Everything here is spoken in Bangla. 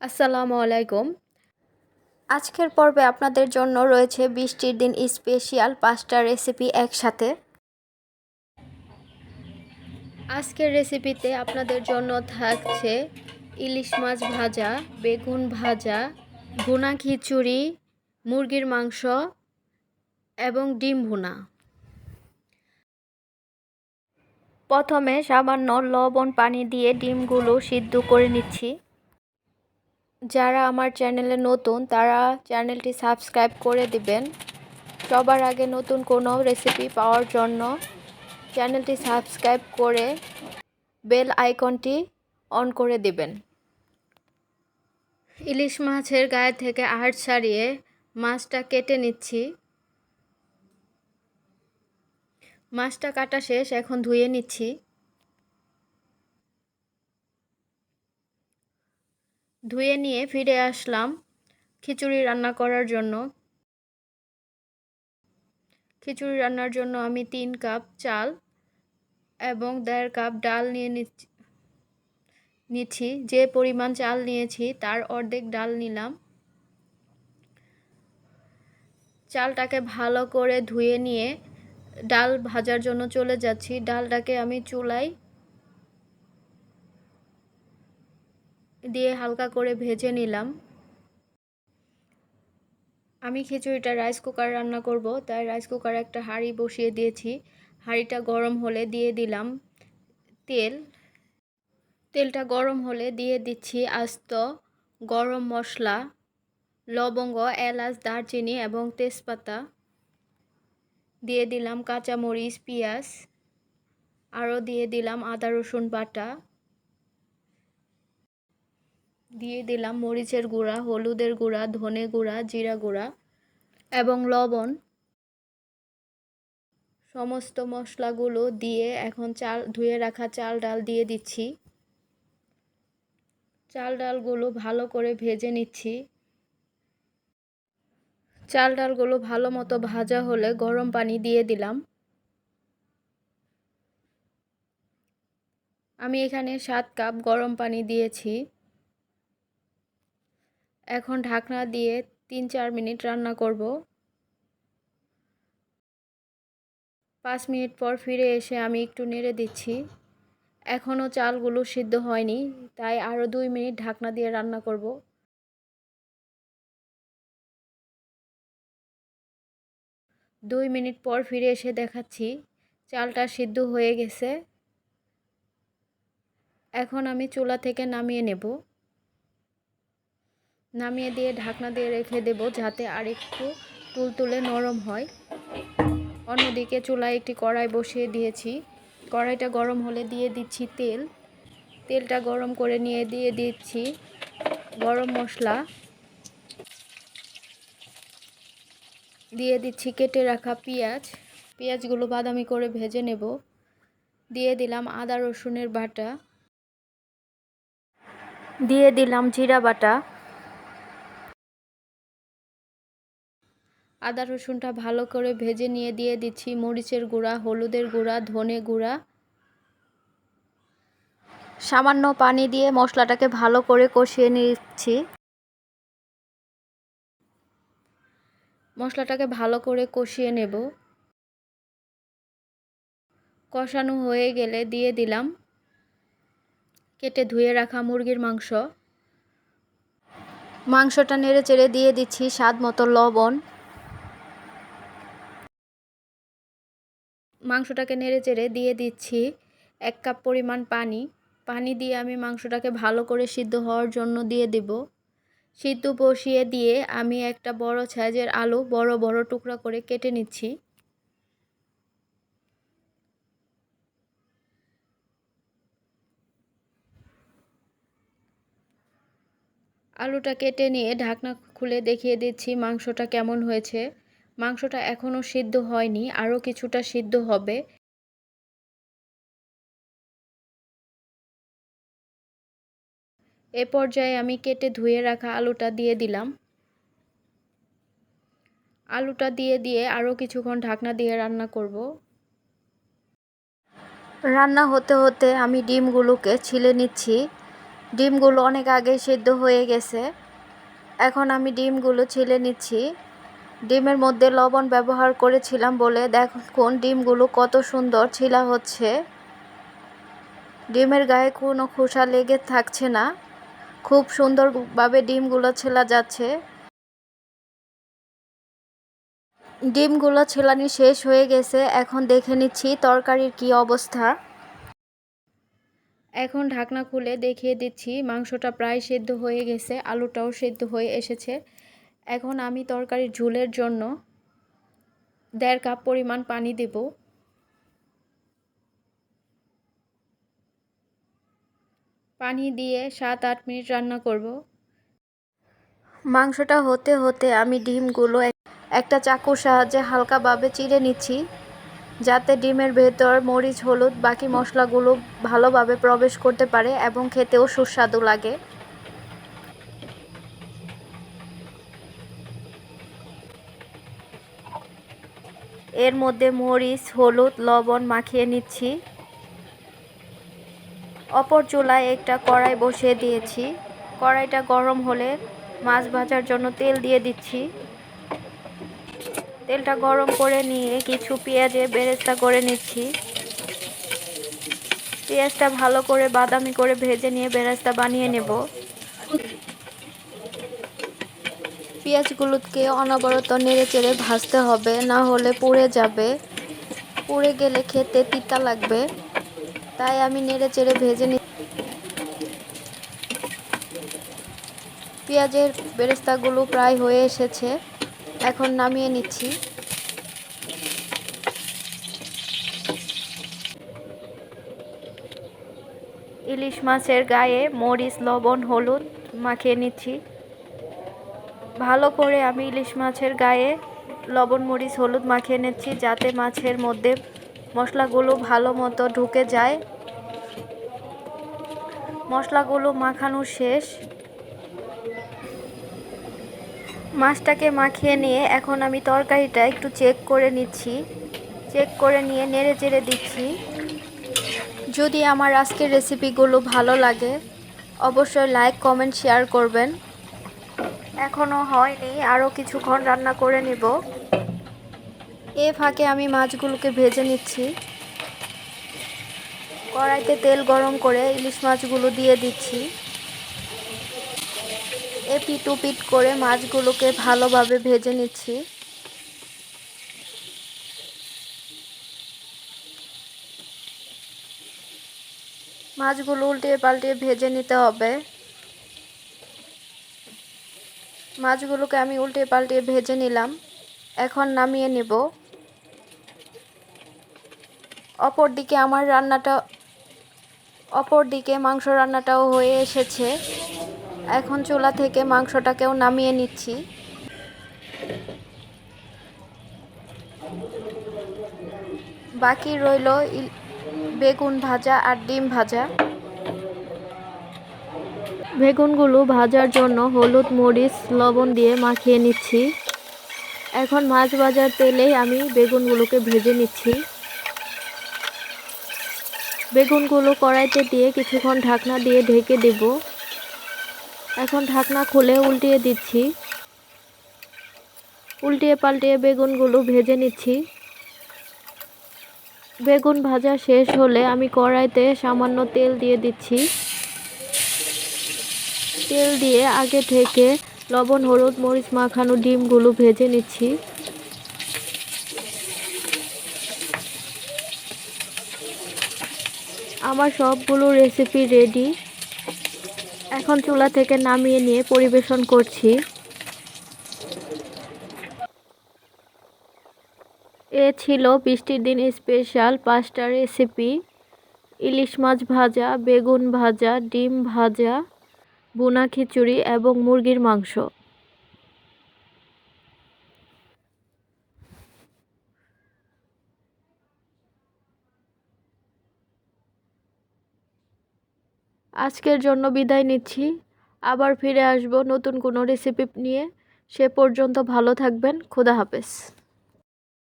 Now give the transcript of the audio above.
আসসালামু আলাইকুম। আজকের পর্বে আপনাদের জন্য রয়েছে বৃষ্টির দিন স্পেশাল 5টা রেসিপি একসাথে। আজকের রেসিপিতে আপনাদের জন্য থাকছে ইলিশ মাছ ভাজা, বেগুন ভাজা, ভুনা খিচুড়ি, মুরগির মাংস এবং ডিম ভুনা। প্রথমে সামান্য লবণ পানি দিয়ে ডিমগুলো সিদ্ধ করে নিচ্ছি। যারা আমার চ্যানেলে নতুন তারা চ্যানেলটি সাবস্ক্রাইব করে দিবেন। সবার আগে নতুন কোনো রেসিপি পাওয়ার জন্য চ্যানেলটি সাবস্ক্রাইব করে বেল আইকনটি অন করে দিবেন। ইলিশ মাছের গায়ে থেকে আঁশ ছাড়িয়ে মাছটা কেটে নিচ্ছি। মাছটা কাটা শেষ, এখন ধুয়ে নিচ্ছি। ধুয়ে নিয়ে ফিরে আসলাম খিচুড়ি রান্না করার জন্য। খিচুড়ি রান্নার জন্য আমি 3 কাপ চাল এবং 1.5 কাপ ডাল নিচ্ছি। যে পরিমাণ চাল নিয়েছি তার অর্ধেক ডাল নিলাম। চালটাকে ভালো করে ধুয়ে নিয়ে ডাল ভাজার জন্য চলে যাচ্ছি। ডালটাকে আমি চুলায় দিয়ে হালকা করে ভেজে নিলাম। আমি খিচুড়িটা রাইস কুকার রান্না করব, তাই রাইস কুকারে একটা হাঁড়ি বসিয়ে দিয়েছি। হাঁড়িটা গরম হলে দিয়ে দিলাম তেল। তেলটা গরম হলে দিয়ে দিচ্ছি আস্ত গরম মশলা, লবঙ্গ, এলাচ, দারচিনি এবং তেজপাতা। দিয়ে দিলাম কাঁচামরিচ, পেঁয়াজ, আরও দিয়ে দিলাম আদা রসুন বাটা। দিয়ে দিলাম মরিচের গুঁড়া, হলুদের গুঁড়া, ধনে গুঁড়া, জিরা গুঁড়া এবং লবণ। সমস্ত মশলাগুলো দিয়ে এখন ধুয়ে রাখা চাল ডাল দিয়ে দিচ্ছি। চাল ডালগুলো ভালো করে ভেজে নিচ্ছি। চাল ডালগুলো ভালো মতো ভাজা হলে গরম পানি দিয়ে দিলাম। আমি এখানে 7 কাপ গরম পানি দিয়েছি। এখন ঢাকনা দিয়ে 3-4 মিনিট রান্না করব। 5 মিনিট পর ফিরে এসে আমি একটু নেড়ে দিচ্ছি। এখনও চালগুলো সিদ্ধ হয়নি, তাই আরও 2 মিনিট ঢাকনা দিয়ে রান্না করব। 2 মিনিট পর ফিরে এসে দেখাচ্ছি চালটা সিদ্ধ হয়ে গেছে। এখন আমি চুলা থেকে নামিয়ে নেব। নামিয়ে দিয়ে ঢাকনা দিয়ে রেখে দেব যাতে আরেকটু তুলতুলে নরম হয়। অন্যদিকে চুলায় একটি কড়াই বসিয়ে দিয়েছি। কড়াইটা গরম হলে দিয়ে দিচ্ছি তেল। তেলটা গরম করে নিয়ে দিয়ে দিচ্ছি গরম মশলা। দিয়ে দিচ্ছি কেটে রাখা পেঁয়াজ। পেঁয়াজগুলো বাদামি করে ভেজে নেব। দিয়ে দিলাম আদা রসুনের বাটা। দিয়ে দিলাম জিরা বাটা। আদা রসুনটা ভালো করে ভেজে নিয়ে দিয়ে দিচ্ছি মরিচের গুঁড়া, হলুদের গুঁড়া, ধনে গুঁড়া। সামান্য পানি দিয়ে মশলাটাকে ভালো করে কষিয়ে নিচ্ছি। মশলাটাকে ভালো করে কষিয়ে নেব। কষানো হয়ে গেলে দিয়ে দিলাম কেটে ধুয়ে রাখা মুরগির মাংস। মাংসটা নেড়ে চেড়ে দিয়ে দিচ্ছি স্বাদ মতো লবণ। মাংসটাকে নেড়ে চেড়ে দিয়ে দিচ্ছি 1 কাপ পরিমাণ পানি। পানি দিয়ে আমি মাংসটাকে ভালো করে সিদ্ধ হওয়ার জন্য দিয়ে দেব। সিদ্ধ বসিয়ে দিয়ে আমি একটা বড় সাইজের আলু বড় বড় টুকরা করে কেটে নিচ্ছি। আলুটা কেটে নিয়ে ঢাকনা খুলে দেখিয়ে দিচ্ছি মাংসটা কেমন হয়েছে। মাংসটা এখনও সিদ্ধ হয়নি, আরও কিছুটা সিদ্ধ হবে। এ পর্যায়ে আমি কেটে ধুয়ে রাখা আলুটা দিয়ে দিলাম। আলুটা দিয়ে আরও কিছুক্ষণ ঢাকনা দিয়ে রান্না করব। রান্না হতে হতে আমি ডিমগুলোকে ছিলে নিচ্ছি। ডিমগুলো অনেক আগে সিদ্ধ হয়ে গেছে। এখন আমি ডিমগুলো ছেলে নিচ্ছি। ডিমের মধ্যে লবণ ব্যবহার করেছিলাম বলে দেখুন ডিমগুলো কত সুন্দর ছিলা হচ্ছে। ডিমের গায়ে কোনো খোসা লেগে থাকছে না, খুব সুন্দরভাবে ডিমগুলো ছেলা যাচ্ছে। ডিমগুলো ছেলানি শেষ হয়ে গেছে। এখন দেখে নিচ্ছি তরকারির কি অবস্থা। এখন ঢাকনা খুলে দেখিয়ে দিচ্ছি মাংসটা প্রায় সেদ্ধ হয়ে গেছে, আলুটাও সেদ্ধ হয়ে এসেছে। এখন আমি তরকারির ঝোলের জন্য 1.5 কাপ পরিমাণ পানি দেব। পানি দিয়ে 7-8 মিনিট রান্না করব। মাংসটা হতে হতে আমি ডিমগুলো একটা চাকুর সাহায্যে হালকাভাবে চিড়ে নিচ্ছি, যাতে ডিমের ভেতর মরিচ, হলুদ, বাকি মশলাগুলো ভালোভাবে প্রবেশ করতে পারে এবং খেতেও সুস্বাদু লাগে। এর মধ্যে মরিচ, হলুদ, লবণ মাখিয়ে নিচ্ছি। অপর চুলায় একটা কড়াই বসিয়ে দিয়েছি। কড়াইটা গরম হলে মাছ ভাজার জন্য তেল দিয়ে দিচ্ছি। তেলটা গরম করে নিয়ে কিছু পেঁয়াজে বেরেস্তা করে নিচ্ছি। পেঁয়াজটা ভালো করে বাদামি করে ভেজে নিয়ে বেরেস্তা বানিয়ে নেব। পেঁয়াজগুলোকে অনবরত নেড়ে চেড়ে ভাজতে হবে, না হলে পুড়ে যাবে। পুড়ে গেলে খেতে তিতা লাগবে, তাই আমি নেড়ে চেড়ে ভেজে নিই। পেঁয়াজের বেরেস্তাগুলো প্রায় হয়ে এসেছে, এখন নামিয়ে নিচ্ছি। ইলিশ মাছের গায়ে মরিচ, লবণ, হলুদ মাখিয়ে নিচ্ছি। ভালো করে আমি ইলিশ মাছের গায়ে লবণ, মরিচ, হলুদ মাখিয়ে নিচ্ছি, যাতে মাছের মধ্যে মশলাগুলো ভালো মতো ঢুকে যায়। মশলাগুলো মাখানো শেষ। মাছটাকে মাখিয়ে নিয়ে এখন আমি তরকারিটা একটু চেক করে নিচ্ছি। চেক করে নিয়ে নেড়ে চেড়ে দিচ্ছি। যদি আমার আজকের রেসিপিগুলো ভালো লাগে অবশ্যই লাইক, কমেন্ট, শেয়ার করবেন। এখনও হয়নি, আরও কিছুক্ষণ রান্না করে নিব। এ ফাঁকে আমি মাছগুলোকে ভেজে নিচ্ছি। কড়াইতে তেল গরম করে ইলিশ মাছগুলো দিয়ে দিচ্ছি। এপিট ওপিট করে মাছগুলোকে ভালোভাবে ভেজে নিচ্ছি। মাছগুলো উল্টিয়ে পাল্টিয়ে ভেজে নিতে হবে। মাছগুলোকে আমি উল্টিয়ে পাল্টিয়ে ভেজে নিলাম, এখন নামিয়ে নেব। অপরদিকে মাংস রান্নাটাও হয়ে এসেছে। এখন চুলা থেকে মাংসটাকেও নামিয়ে নিচ্ছি। বাকি রইল বেগুন ভাজা আর ডিম ভাজা। বেগুনগুলো ভাজার জন্য হলুদ, মরিচ, লবণ দিয়ে মাখিয়ে নিচ্ছি। এখন মাছ ভাজার তেলেই আমি বেগুনগুলোকে ভেজে নিচ্ছি। বেগুনগুলো কড়াইতে দিয়ে কিছুক্ষণ ঢাকনা দিয়ে ঢেকে দেব। এখন ঢাকনা খুলে উল্টিয়ে দিচ্ছি। উল্টিয়ে পাল্টিয়ে বেগুনগুলো ভেজে নিচ্ছি। বেগুন ভাজা শেষ হলে আমি কড়াইতে সামান্য তেল দিয়ে দিচ্ছি। তেল দিয়ে আগে থেকে লবণ, হলুদ, মরিচ মাখানো ডিমগুলো ভেজে নিচ্ছি। আমার সবগুলো রেসিপি রেডি। এখন চুলা থেকে নামিয়ে নিয়ে পরিবেশন করছি। এ ছিল বৃষ্টির দিন স্পেশাল 5টা রেসিপি: ইলিশ মাছ ভাজা, বেগুন ভাজা, ডিম ভাজা, ভুনা খিচুড়ি এবং মুরগির মাংস। আজকের জন্য বিদায় নিচ্ছি। আবার ফিরে আসব নতুন কোনো রেসিপি নিয়ে। সে পর্যন্ত ভালো থাকবেন। খোদা হাফেজ।